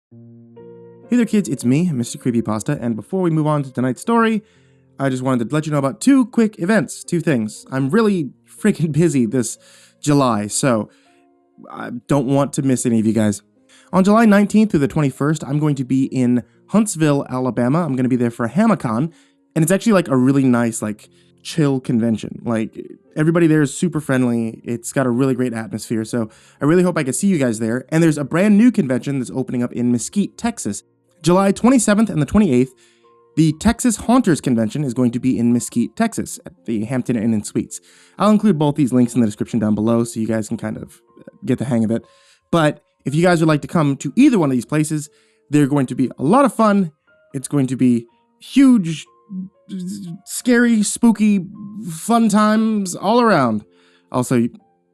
Hey there kids, it's me, MrCreepyPasta, and before we move on to tonight's story, I just wanted to let you know about two quick events, two things. I'm really freaking busy this July, so I don't want to miss any of you guys. On July 19th through the 21st, I'm going to be in Huntsville, Alabama. I'm going to be there for HamaCon, and it's actually like a really nice, like, chill convention. Like, everybody there is super friendly. It's got a really great atmosphere, so I really hope I can see you guys there. And there's a brand new convention that's opening up in Mesquite, Texas. July 27th and the 28th, the Texas Haunters Convention is going to be in Mesquite, Texas, at the Hampton Inn and Suites. I'll include both these links in the description down below so you guys can kind of get the hang of it. But if you guys would like to come to either one of these places, they're going to be a lot of fun. It's going to be huge, scary, spooky, fun times all around. Also, you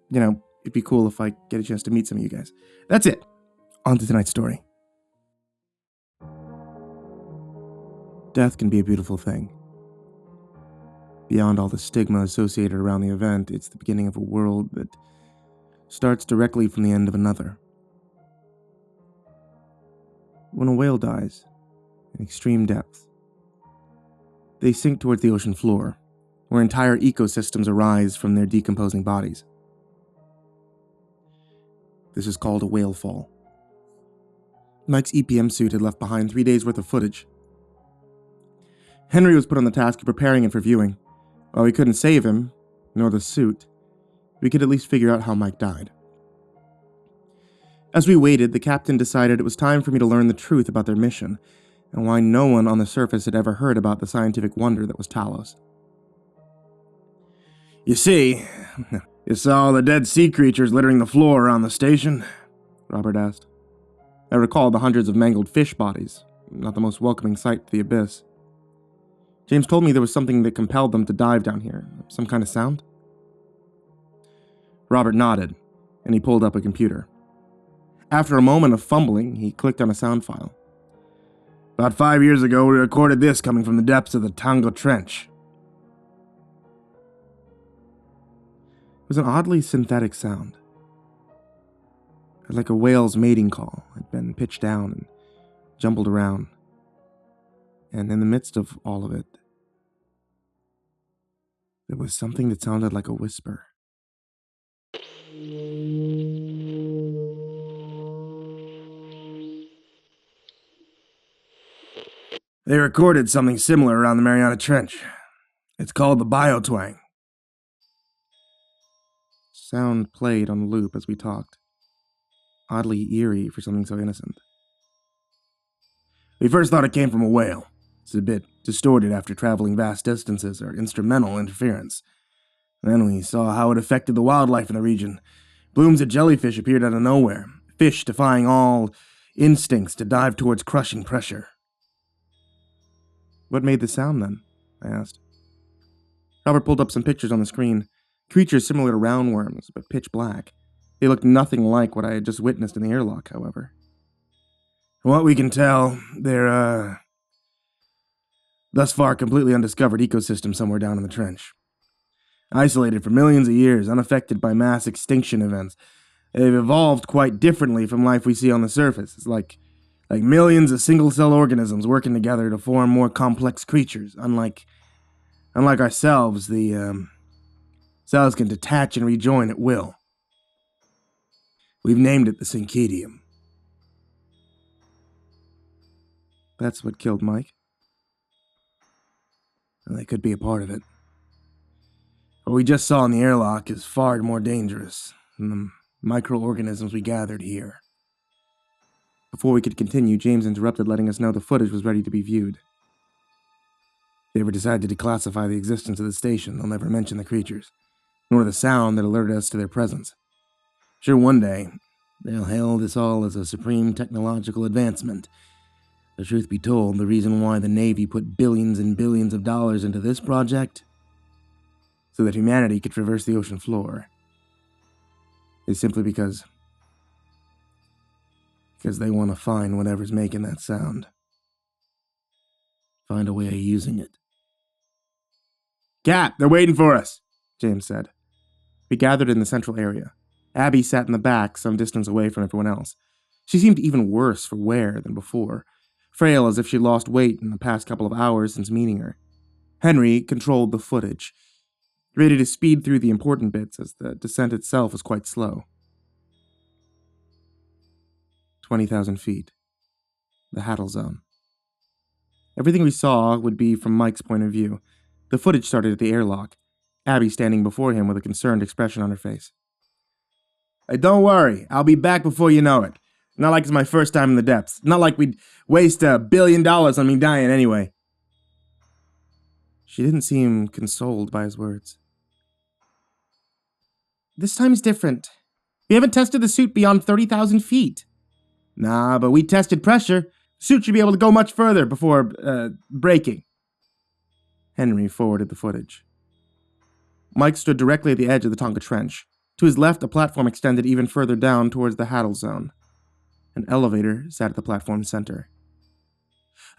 know, it'd be cool if I get a chance to meet some of you guys. That's it. On to tonight's story. Death can be a beautiful thing. Beyond all the stigma associated around the event, it's the beginning of a world that starts directly from the end of another. When a whale dies, in extreme depth, they sink towards the ocean floor, where entire ecosystems arise from their decomposing bodies. This is called a whale fall. Mike's EPM suit had left behind 3 days' worth of footage. Henry was put on the task of preparing it for viewing. While we couldn't save him, nor the suit, we could at least figure out how Mike died. As we waited, the captain decided it was time for me to learn the truth about their mission, and why no one on the surface had ever heard about the scientific wonder that was Talos. "You see, you saw all the dead sea creatures littering the floor around the station?" Robert asked. I recalled the hundreds of mangled fish bodies, not the most welcoming sight to the abyss. James told me there was something that compelled them to dive down here, some kind of sound. Robert nodded, and he pulled up a computer. After a moment of fumbling, he clicked on a sound file. "About 5 years ago, we recorded this coming from the depths of the Tango Trench." It was an oddly synthetic sound. Like a whale's mating call had been pitched down and jumbled around. And in the midst of all of it, there was something that sounded like a whisper. "They recorded something similar around the Mariana Trench. It's called the biotwang." Sound played on loop as we talked, oddly eerie for something so innocent. "We first thought it came from a whale. It's a bit distorted after traveling vast distances or instrumental interference. Then we saw how it affected the wildlife in the region. Blooms of jellyfish appeared out of nowhere, fish defying all instincts to dive towards crushing pressure." "What made the sound then?" I asked. Robert pulled up some pictures on the screen, creatures similar to roundworms, but pitch black. They looked nothing like what I had just witnessed in the airlock, however. "From what we can tell, they're, thus far completely undiscovered ecosystem somewhere down in the trench. Isolated for millions of years, unaffected by mass extinction events. They've evolved quite differently from life we see on the surface. It's like millions of single-cell organisms working together to form more complex creatures. Unlike ourselves, the cells can detach and rejoin at will. We've named it the Syncytium." "That's what killed Mike?" "Well, they could be a part of it. What we just saw in the airlock is far more dangerous than the microorganisms we gathered here." Before we could continue, James interrupted, letting us know the footage was ready to be viewed. "If they ever decide to declassify the existence of the station, they'll never mention the creatures, nor the sound that alerted us to their presence. Sure, one day, they'll hail this all as a supreme technological advancement. The truth be told, the reason why the Navy put billions and billions of dollars into this project, so that humanity could traverse the ocean floor, is simply because they want to find whatever's making that sound. Find a way of using it." "Cap, they're waiting for us," James said. We gathered in the central area. Abby sat in the back, some distance away from everyone else. She seemed even worse for wear than before, frail as if she'd lost weight in the past couple of hours since meeting her. Henry controlled the footage, ready to speed through the important bits as the descent itself was quite slow. 20,000 feet. The Hattel Zone. Everything we saw would be from Mike's point of view. The footage started at the airlock, Abby standing before him with a concerned expression on her face. Hey, don't worry, I'll be back before you know it. Not like it's my first time in the depths. Not like we'd waste $1 billion on me dying anyway. She didn't seem consoled by his words. This time's different. We haven't tested the suit beyond 30,000 feet. Nah, but we tested pressure. The suit should be able to go much further before, breaking. Henry forwarded the footage. Mike stood directly at the edge of the Tonga Trench. To his left, a platform extended even further down towards the Hattel Zone. An elevator sat at the platform's center.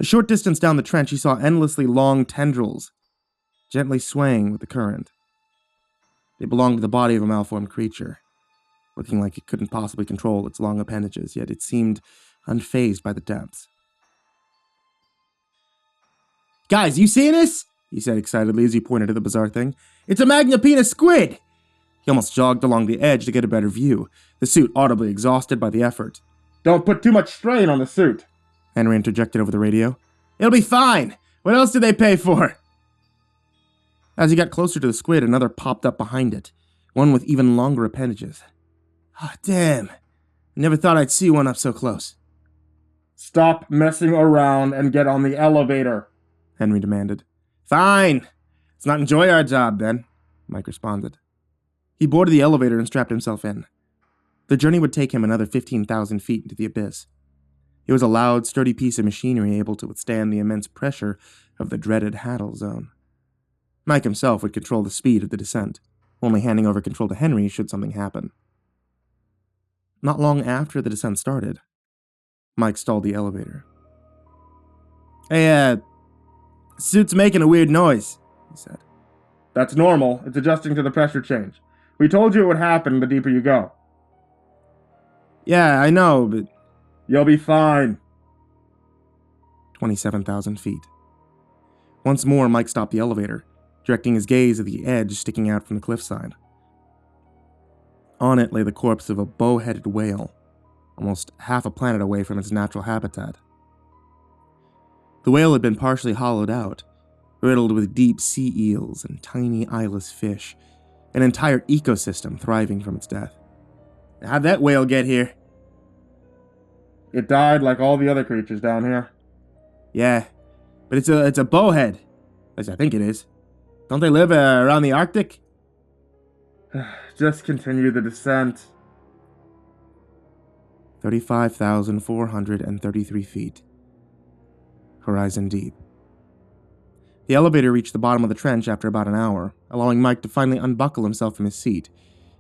A short distance down the trench, he saw endlessly long tendrils, gently swaying with the current. They belonged to the body of a malformed creature, looking like it couldn't possibly control its long appendages, yet it seemed unfazed by the depths. Guys, you seeing this? He said excitedly as he pointed at the bizarre thing. It's a Magnapena squid! He almost jogged along the edge to get a better view, the suit audibly exhausted by the effort. Don't put too much strain on the suit, Henry interjected over the radio. It'll be fine! What else did they pay for? As he got closer to the squid, another popped up behind it, one with even longer appendages. Ah, damn. I never thought I'd see one up so close. Stop messing around and get on the elevator, Henry demanded. Fine. Let's not enjoy our job, then, Mike responded. He boarded the elevator and strapped himself in. The journey would take him another 15,000 feet into the abyss. It was a loud, sturdy piece of machinery able to withstand the immense pressure of the dreaded Hattel Zone. Mike himself would control the speed of the descent, only handing over control to Henry should something happen. Not long after the descent started, Mike stalled the elevator. Hey, suit's making a weird noise, he said. That's normal. It's adjusting to the pressure change. We told you it would happen the deeper you go. Yeah, I know, but... You'll be fine. 27,000 feet. Once more, Mike stopped the elevator, directing his gaze at the edge sticking out from the cliffside. On it lay the corpse of a bow-headed whale, almost half a planet away from its natural habitat. The whale had been partially hollowed out, riddled with deep sea eels and tiny eyeless fish, an entire ecosystem thriving from its death. How'd that whale get here? It died like all the other creatures down here. Yeah, but it's a bowhead, as I think it is. Don't they live around the Arctic? Just continue the descent. 35,433 feet. Horizon deep. The elevator reached the bottom of the trench after about an hour, allowing Mike to finally unbuckle himself from his seat.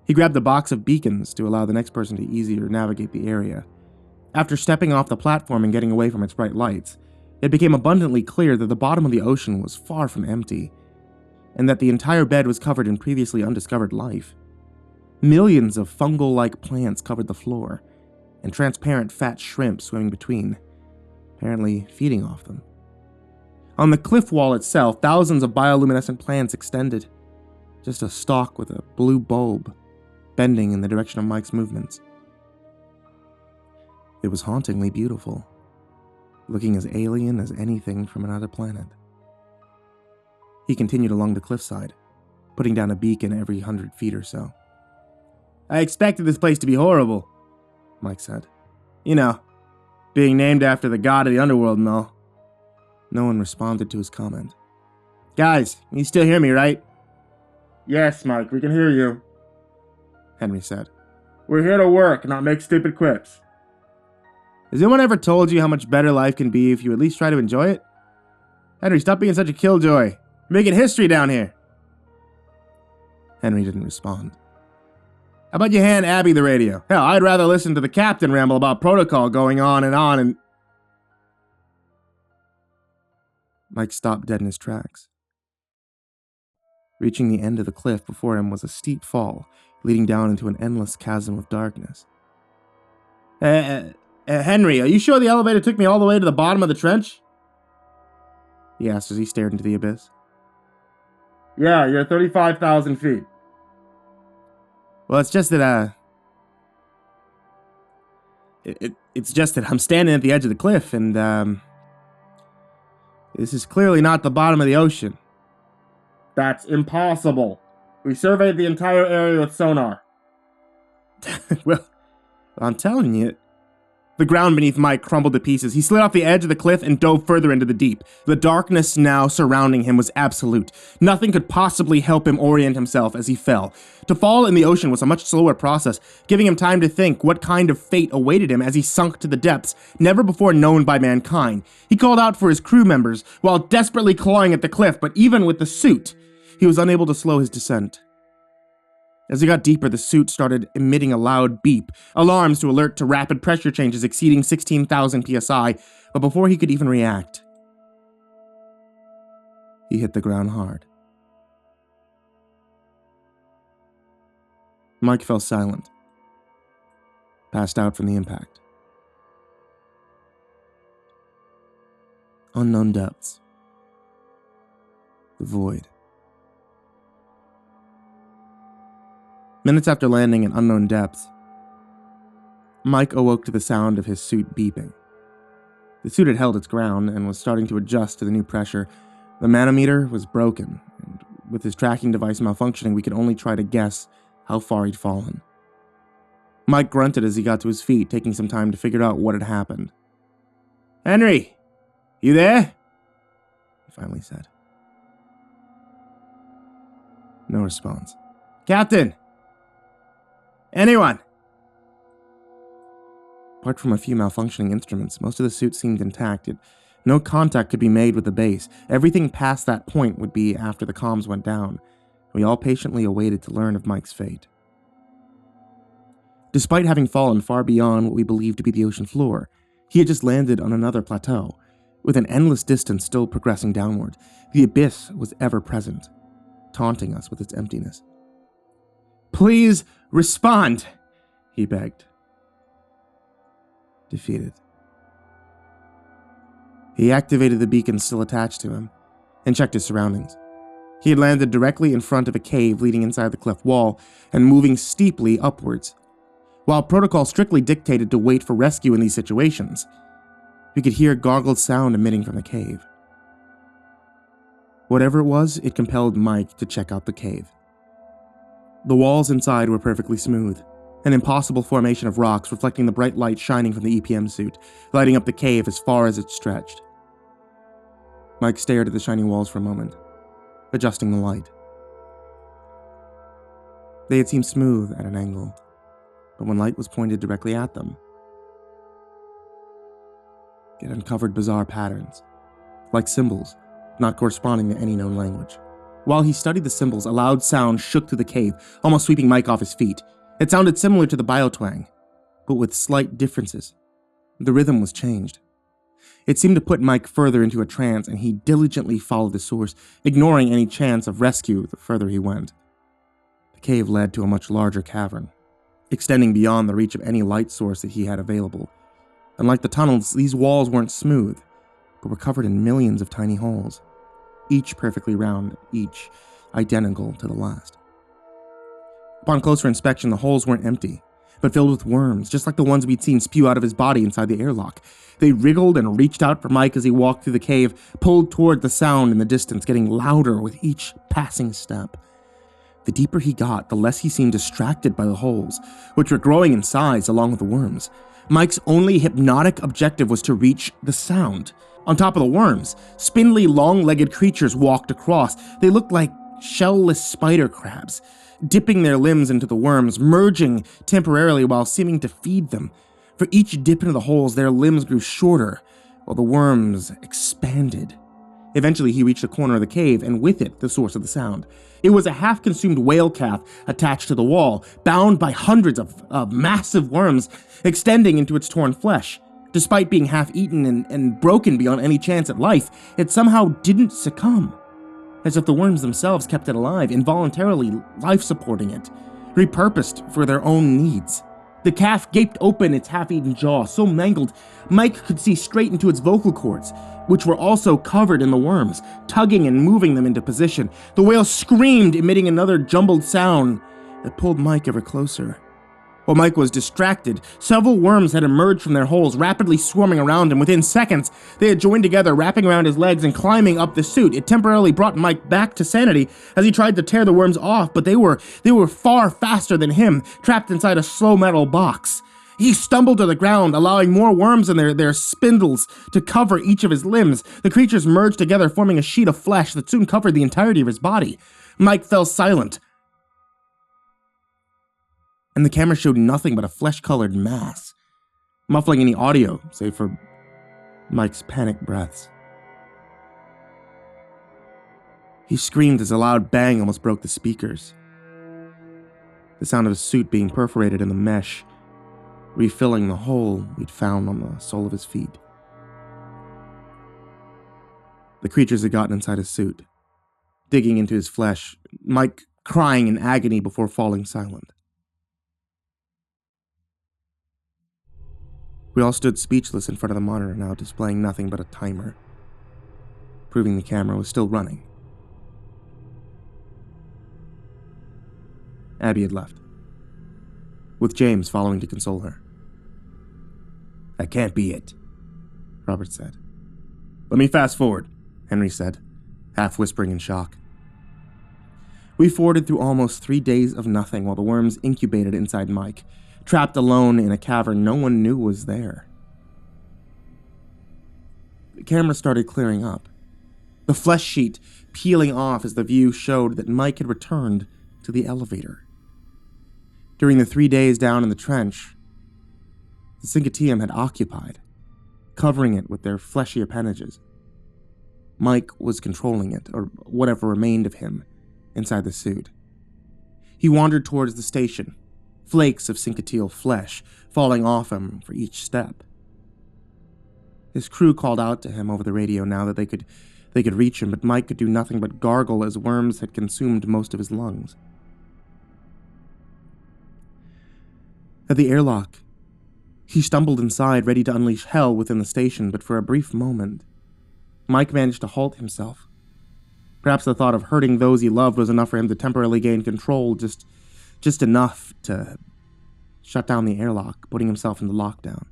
He grabbed a box of beacons to allow the next person to easier navigate the area. After stepping off the platform and getting away from its bright lights, it became abundantly clear that the bottom of the ocean was far from empty, and that the entire bed was covered in previously undiscovered life. Millions of fungal-like plants covered the floor, and transparent fat shrimp swimming between, apparently feeding off them. On the cliff wall itself, thousands of bioluminescent plants extended, just a stalk with a blue bulb, bending in the direction of Mike's movements. It was hauntingly beautiful, looking as alien as anything from another planet. He continued along the cliffside, putting down a beacon every 100 feet or so. I expected this place to be horrible, Mike said. You know, being named after the god of the underworld and all. No one responded to his comment. Guys, you still hear me, right? Yes, Mike, we can hear you, Henry said. We're here to work, not make stupid quips. Has anyone ever told you how much better life can be if you at least try to enjoy it? Henry, stop being such a killjoy. You're making history down here. Henry didn't respond. How about you hand Abby the radio? Hell, I'd rather listen to the captain ramble about protocol going on and... Mike stopped dead in his tracks. Reaching the end of the cliff before him was a steep fall, leading down into an endless chasm of darkness. Henry, are you sure the elevator took me all the way to the bottom of the trench? He asked as he stared into the abyss. Yeah, you're 35,000 feet. Well, it's just that, it's just that I'm standing at the edge of the cliff, and, this is clearly not the bottom of the ocean. That's impossible. We surveyed the entire area with sonar. Well, I'm telling you. The ground beneath Mike crumbled to pieces. He slid off the edge of the cliff and dove further into the deep. The darkness now surrounding him was absolute. Nothing could possibly help him orient himself as he fell. To fall in the ocean was a much slower process, giving him time to think what kind of fate awaited him as he sunk to the depths, never before known by mankind. He called out for his crew members while desperately clawing at the cliff, but even with the suit, he was unable to slow his descent. As he got deeper, the suit started emitting a loud beep, alarms to alert to rapid pressure changes exceeding 16,000 psi, but before he could even react, he hit the ground hard. Mike fell silent, passed out from the impact. Unknown depths. The void. Minutes after landing in unknown depths, Mike awoke to the sound of his suit beeping. The suit had held its ground and was starting to adjust to the new pressure. The manometer was broken, and with his tracking device malfunctioning, we could only try to guess how far he'd fallen. Mike grunted as he got to his feet, taking some time to figure out what had happened. "Henry, you there?" he finally said. No response. "Captain! Anyone?" Apart from a few malfunctioning instruments, most of the suit seemed intact. No contact could be made with the base. Everything past that point would be after the comms went down. We all patiently awaited to learn of Mike's fate. Despite having fallen far beyond what we believed to be the ocean floor, he had just landed on another plateau, with an endless distance still progressing downward. The abyss was ever present, taunting us with its emptiness. "Please respond," he begged. Defeated. He activated the beacon still attached to him and checked his surroundings. He had landed directly in front of a cave leading inside the cliff wall and moving steeply upwards. While protocol strictly dictated to wait for rescue in these situations, we could hear gargled sound emitting from the cave. Whatever it was, it compelled Mike to check out the cave. The walls inside were perfectly smooth, an impossible formation of rocks reflecting the bright light shining from the EPM suit, lighting up the cave as far as it stretched. Mike stared at the shining walls for a moment, adjusting the light. They had seemed smooth at an angle, but when light was pointed directly at them, it uncovered bizarre patterns, like symbols, not corresponding to any known language. While he studied the symbols, a loud sound shook through the cave, almost sweeping Mike off his feet. It sounded similar to the biotwang, but with slight differences. The rhythm was changed. It seemed to put Mike further into a trance, and he diligently followed the source, ignoring any chance of rescue the further he went. The cave led to a much larger cavern, extending beyond the reach of any light source that he had available. Unlike the tunnels, these walls weren't smooth, but were covered in millions of tiny holes, each perfectly round, each identical to the last. Upon closer inspection, the holes weren't empty, but filled with worms, just like the ones we'd seen spew out of his body inside the airlock. They wriggled and reached out for Mike as he walked through the cave, pulled toward the sound in the distance, getting louder with each passing step. The deeper he got, the less he seemed distracted by the holes, which were growing in size along with the worms. Mike's only hypnotic objective was to reach the sound. On top of the worms, spindly, long-legged creatures walked across. They looked like shell-less spider crabs, dipping their limbs into the worms, merging temporarily while seeming to feed them. For each dip into the holes, their limbs grew shorter, while the worms expanded. Eventually, he reached the corner of the cave, and with it, the source of the sound. It was a half-consumed whale calf attached to the wall, bound by hundreds of massive worms extending into its torn flesh. Despite being half-eaten and broken beyond any chance at life, it somehow didn't succumb, as if the worms themselves kept it alive, involuntarily life-supporting it, repurposed for their own needs. The calf gaped open its half-eaten jaw, so mangled, Mike could see straight into its vocal cords, which were also covered in the worms, tugging and moving them into position. The whale screamed, emitting another jumbled sound that pulled Mike ever closer. While Mike was distracted, several worms had emerged from their holes, rapidly swarming around him. Within seconds, they had joined together, wrapping around his legs and climbing up the suit. It temporarily brought Mike back to sanity as he tried to tear the worms off, but they were far faster than him, trapped inside a slow metal box. He stumbled to the ground, allowing more worms and their spindles to cover each of his limbs. The creatures merged together, forming a sheet of flesh that soon covered the entirety of his body. Mike fell silent, and the camera showed nothing but a flesh-colored mass, muffling any audio, save for Mike's panicked breaths. He screamed as a loud bang almost broke the speakers. The sound of his suit being perforated in the mesh, refilling the hole we'd found on the sole of his feet. The creatures had gotten inside his suit, digging into his flesh, Mike crying in agony before falling silent. We all stood speechless in front of the monitor now, displaying nothing but a timer, proving the camera was still running. Abby had left, with James following to console her. "That can't be it," Robert said. "Let me fast forward," Henry said, half whispering in shock. We forwarded through almost 3 days of nothing while the worms incubated inside Mike, trapped alone in a cavern no one knew was there. The camera started clearing up, the flesh sheet peeling off as the view showed that Mike had returned to the elevator. During the 3 days down in the trench, the Syncatium had occupied, covering it with their fleshy appendages. Mike was controlling it, or whatever remained of him, inside the suit. He wandered towards the station, flakes of syncatial flesh falling off him for each step. His crew called out to him over the radio now that they could reach him, but Mike could do nothing but gargle as worms had consumed most of his lungs. At the airlock, he stumbled inside, ready to unleash hell within the station, but for a brief moment, Mike managed to halt himself. Perhaps the thought of hurting those he loved was enough for him to temporarily gain control, just enough to shut down the airlock, putting himself into lockdown.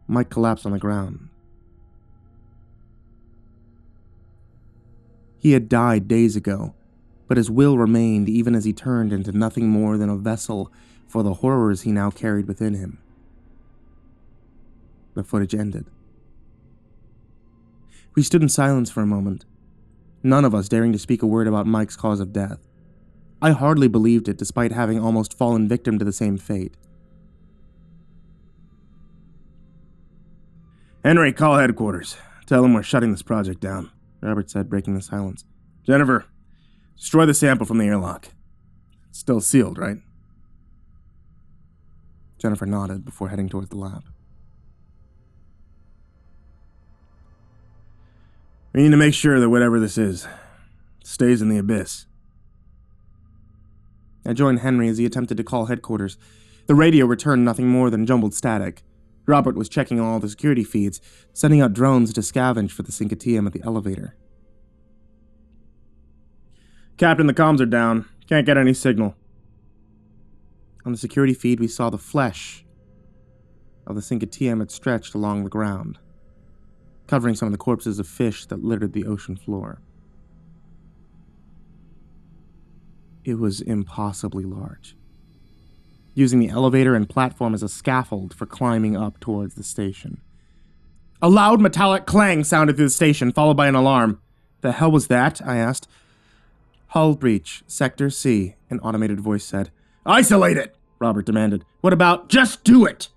Mike collapsed on the ground. He had died days ago, but his will remained even as he turned into nothing more than a vessel for the horrors he now carried within him. The footage ended. We stood in silence for a moment, none of us daring to speak a word about Mike's cause of death. I hardly believed it, despite having almost fallen victim to the same fate. "Henry, call headquarters. Tell them we're shutting this project down," Robert said, breaking the silence. "Jennifer, destroy the sample from the airlock. It's still sealed, right?" Jennifer nodded before heading towards the lab. "We need to make sure that whatever this is stays in the abyss." I joined Henry as he attempted to call headquarters. The radio returned nothing more than jumbled static. Robert was checking all the security feeds, sending out drones to scavenge for the Syncatium at the elevator. "Captain, the comms are down. Can't get any signal." On the security feed, we saw the flesh of the Syncatium had stretched along the ground, covering some of the corpses of fish that littered the ocean floor. It was impossibly large, using the elevator and platform as a scaffold for climbing up towards the station. A loud metallic clang sounded through the station, followed by an alarm. "The hell was that?" I asked. "Hull breach, Sector C," an automated voice said. "Isolate it!" Robert demanded. "What about just do it?"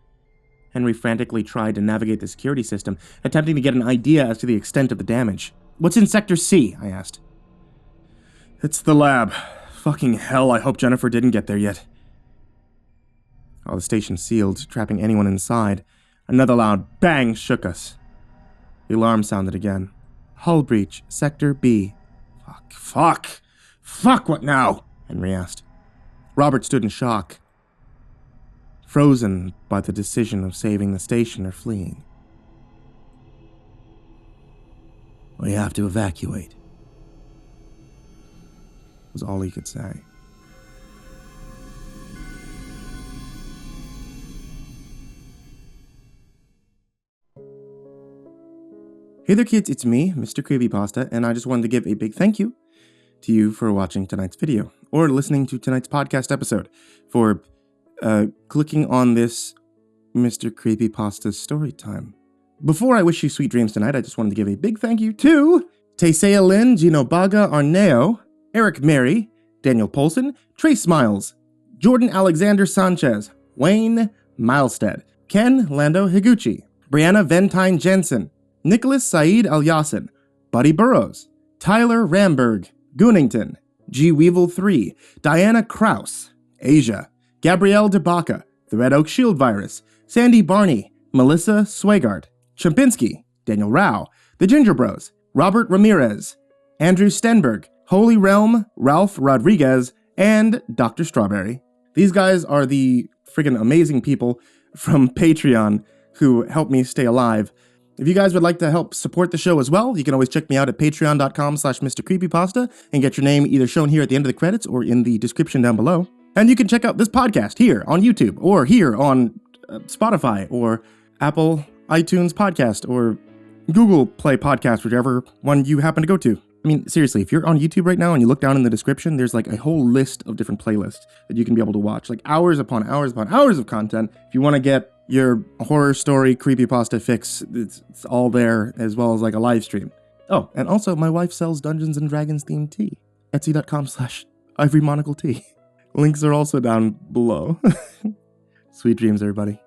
Henry frantically tried to navigate the security system, attempting to get an idea as to the extent of the damage. "What's in Sector C?" I asked. "It's the lab. Fucking hell, I hope Jennifer didn't get there yet." While the station sealed, trapping anyone inside, another loud bang shook us. The alarm sounded again. "Hull breach, Sector B." Fuck, what now?" Henry asked. Robert stood in shock. frozen by the decision of saving the station or fleeing. "We have to evacuate," was all he could say. Hey there kids, it's me, MrCreepyPasta, and I just wanted to give a big thank you to you for watching tonight's video, or listening to tonight's podcast episode, for clicking on this MrCreepyPasta Storytime. Before I wish you sweet dreams tonight, I just wanted to give a big thank you to Taysia-lynn, Genobaga-Arneho, Erik Mary, Daniel Poulsen, Trace Miles, Jordan Alexander Sanchez, Wayne Milstead, Ken Lando Higuchi, Brianna Tine-Janzen, Nicholas Saeid Alyain, Buddy Burroughs, Tyler Ramberg, Goonington, G. Weevil 3, Diana Kraus, Asia, Gabrielle de Baca, TheRedOakShieldVirus, Sindee Barney, Melissa Sweigart, Chompski, Daniel Rowe, The Ginger Bros, Robert Ramirez, Andrew Stenberg, Holy Realm, Ralph Rodriguez, and Dr. Strawberry. These guys are the friggin' amazing people from Patreon who help me stay alive. If you guys would like to help support the show as well, you can always check me out at patreon.com/MrCreepyPasta and get your name either shown here at the end of the credits or in the description down below. And you can check out this podcast here on YouTube or here on Spotify or Apple iTunes Podcast or Google Play Podcast, whichever one you happen to go to. I mean, seriously, if you're on YouTube right now and you look down in the description, there's like a whole list of different playlists that you can be able to watch, like hours upon hours upon hours of content. If you want to get your horror story creepypasta fix, it's all there, as well as like a live stream. Oh, and also my wife sells Dungeons and Dragons themed tea. Etsy.com/ivorymonocletea. Links are also down below. Sweet dreams, everybody.